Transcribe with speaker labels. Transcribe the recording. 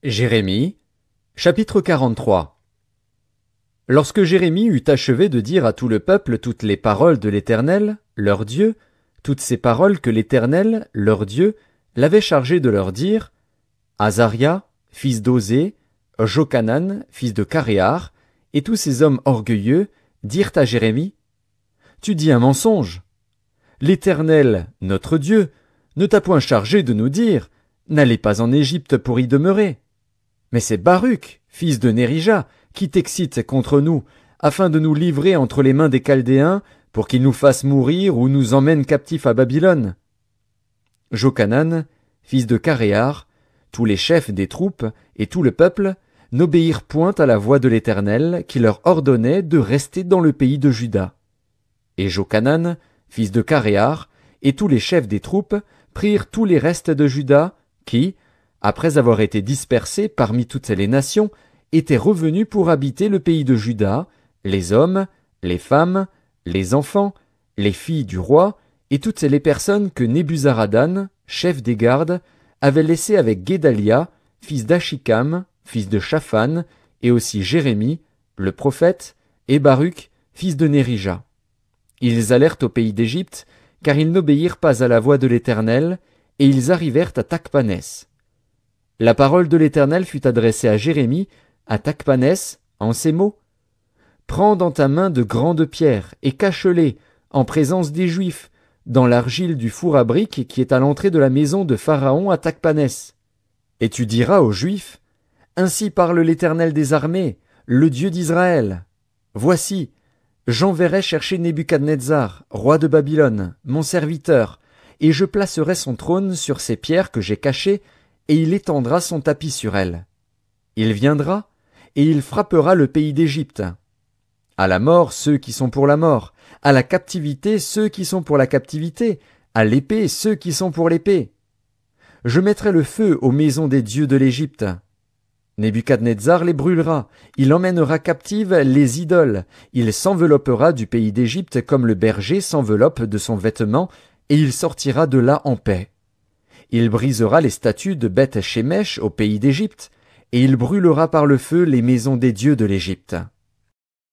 Speaker 1: Jérémie, chapitre 43. Lorsque Jérémie eut achevé de dire à tout le peuple toutes les paroles de l'Éternel, leur Dieu, toutes ces paroles que l'Éternel, leur Dieu, l'avait chargé de leur dire, Azaria, fils d'Osée, Jochanan, fils de Caréar, et tous ces hommes orgueilleux, dirent à Jérémie, Tu dis un mensonge. L'Éternel, notre Dieu, ne t'a point chargé de nous dire, N'allez pas en Égypte pour y demeurer. Mais c'est Baruch, fils de Nérija, qui t'excite contre nous, afin de nous livrer entre les mains des Chaldéens, pour qu'ils nous fassent mourir ou nous emmènent captifs à Babylone. Jochanan, fils de Caréar, tous les chefs des troupes et tout le peuple n'obéirent point à la voix de l'Éternel qui leur ordonnait de rester dans le pays de Juda. Et Jochanan, fils de Caréar, et tous les chefs des troupes prirent tous les restes de Juda qui, après avoir été dispersés parmi toutes les nations, étaient revenus pour habiter le pays de Juda, les hommes, les femmes, les enfants, les filles du roi, et toutes les personnes que Nebuzaradan, chef des gardes, avait laissées avec Guédalia, fils d'Achikam, fils de Shaphan, et aussi Jérémie, le prophète, et Baruch, fils de Nérija. Ils allèrent au pays d'Égypte, car ils n'obéirent pas à la voix de l'Éternel, et ils arrivèrent à Takhpanès. La parole de l'Éternel fut adressée à Jérémie, à Takhpanès, en ces mots. Prends dans ta main de grandes pierres, et cache-les, en présence des Juifs, dans l'argile du four à briques qui est à l'entrée de la maison de Pharaon à Takhpanès. Et tu diras aux Juifs, Ainsi parle l'Éternel des armées, le Dieu d'Israël. Voici, j'enverrai chercher Nebuchadnezzar, roi de Babylone, mon serviteur, et je placerai son trône sur ces pierres que j'ai cachées, et il étendra son tapis sur elles. Il viendra, et il frappera le pays d'Égypte. À la mort ceux qui sont pour la mort, à la captivité ceux qui sont pour la captivité, à l'épée ceux qui sont pour l'épée. Je mettrai le feu aux maisons des dieux de l'Égypte. Nebuchadnezzar les brûlera, il emmènera captives les idoles, il s'enveloppera du pays d'Égypte comme le berger s'enveloppe de son vêtement, et il sortira de là en paix. Il brisera les statues de Beth-Shemesh au pays d'Égypte, et il brûlera par le feu les maisons des dieux de l'Égypte.